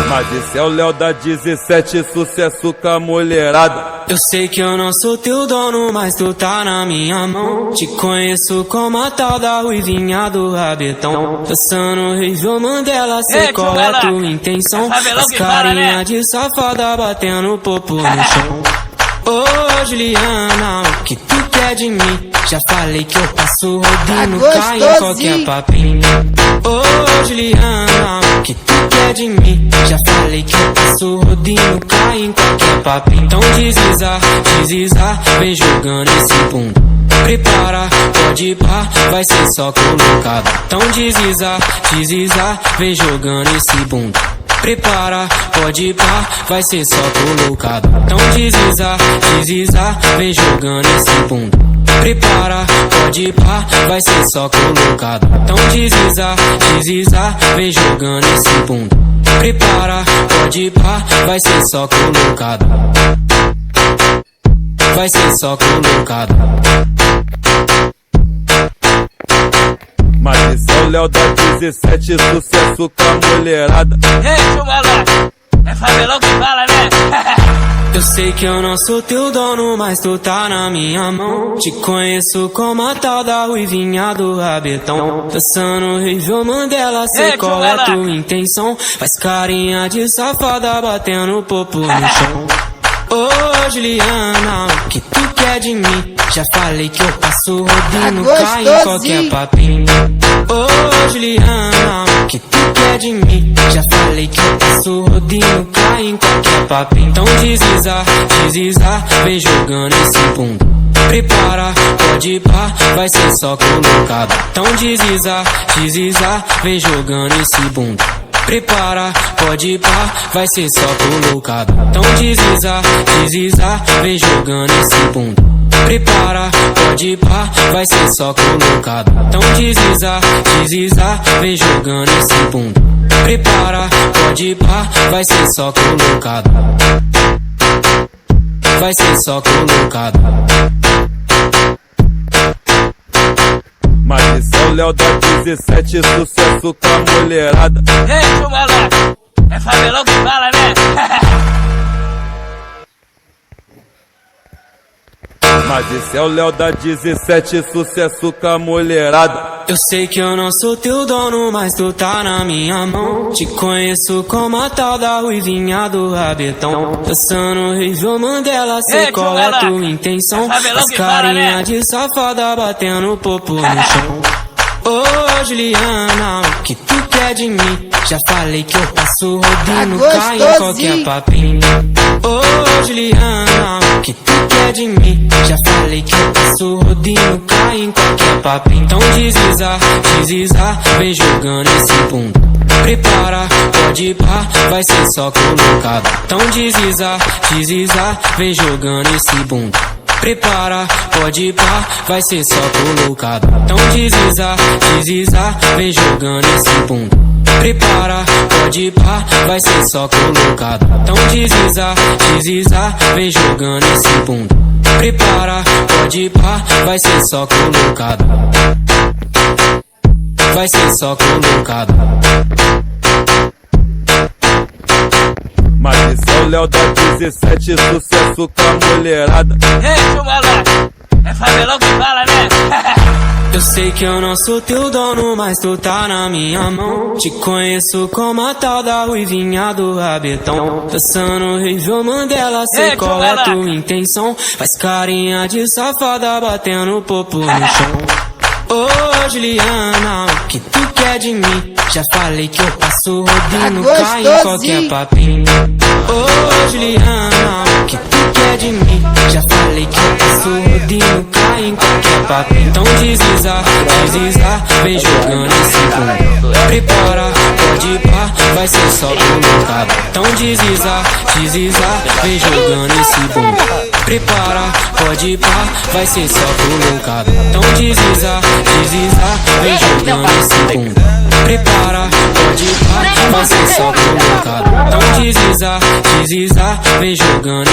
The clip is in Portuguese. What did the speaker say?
Mas esse é o Léo da 17, sucesso com a mulherada. Eu sei que eu não sou teu dono, mas tu tá na minha mão. Te conheço como a tal da ruivinha do rabetão. Dançando Rival Mandela, sei qual é tua intenção. As carinha de safada batendo popo no chão. Ô Juliana, o que tu quer de mim? Já falei que eu passo rodinho, cai em qualquer papinho. Ô Juliana, o que tu quer de mim? Já falei que eu passo rodinho, cai em qualquer papinho. Então desliza, desliza, vem jogando esse bumbum. Prepara, pode ir pá, vai ser só colocado. Então desliza, desliza, vem jogando esse bumbum. Prepara, pode ir pá, vai ser só colocado. Então desliza, desliza, vem jogando esse bumbum. Prepara, pode ir pá, vai ser só colocado. Então desliza, desliza, vem jogando esse bumbum. Prepara, pode ir pá, vai ser só colocado. Vai ser só colocado. Mas esse é o Léo da 17, sucesso com a mulherada. Ei, chumalá, é favelão que fala, né? Eu sei que eu não sou teu dono, mas tu tá na minha mão. Te conheço como a tal da ruivinha do rabetão. Dançando Rival Mandela, sei qual é tua intenção. Faz carinha de safada batendo popo no chão. Ô Juliana, o que tu quer de mim? Já falei que eu passo rodinho, cai em qualquer papinho. Ô Juliana, o que tu quer de mim? Já falei que eu passo rodinho, cai em qualquer papinho. Então desliza, desliza, vem jogando esse bumbum. Prepara, pode ir pá, vai ser só colocado. Então desliza, desliza, vem jogando esse bumbum. Prepara, pode ir pá, vai ser só colocado. Então desliza, desliza, vem jogando esse bumbum. Prepara, pode ir pá, vai ser só colocado. Então desliza, desliza, vem jogando esse bumbum. Prepara, pode ir pá, vai ser só colocado. Vai ser só colocado. Mas esse é o Léo da 17, sucesso com a mulherada. Ei, chumalá, é favelão que fala, né? Mas esse é o Léo da 17, sucesso com a mulherada. Eu sei que eu não sou teu dono, mas tu tá na minha mão. Te conheço como a tal da ruivinha do rabetão. Dançando Rival Mandela, sei qual é tua intenção. As carinha de safada batendo popo no chão. Ô Juliana, o que tu quer de mim? Já falei que eu passo rodinho, cai em qualquer papinho. Ô Juliana, o que tu quer de mim? Já falei que eu passo rodinho, cai em qualquer papinho. Então desliza, desliza, vem jogando esse bumbum. Prepara, pode ir pá, vai ser só colocado. Então desliza, desliza, vem jogando esse bumbum. Prepara, pode ir pá, vai ser só colocado. Então desliza, desliza, vem jogando esse bumbum. Prepara, pode ir pá, vai ser só colocado. Então desliza, desliza, vem jogando esse bumbum. Prepara, pode ir pá, vai ser só colocado. Vai ser só colocado. Mas esse é o Léo da 17, sucesso com a mulherada. Ei, chumalá, é favelão que fala, né? Eu sei que eu não sou teu dono, mas tu tá na minha mão. Te conheço como a tal da ruivinha do rabetão. Dançando Rival Mandela, sei qual é tua intenção. Faz carinha de safada batendo popo no chão. Ô Juliana, o que tu quer de mim? Já falei que eu passo rodinho, cai em qualquer papinho. Ô Juliana, o que tu quer de mim? Já falei que eu passo rodinho, cai em qualquer papinho. Então desliza, desliza, vem jogando esse bumbum. Prepara, pode ir pá, vai ser só colocado. Então desliza, desliza, vem jogando esse bumbum. Prepara, pode ir pá, vai ser só colocado. Então desliza, desliza, vem jogando esse bumbum. Prepara, pode ir pá, vai ser só colocado. Então desliza, desliza, vem jogando.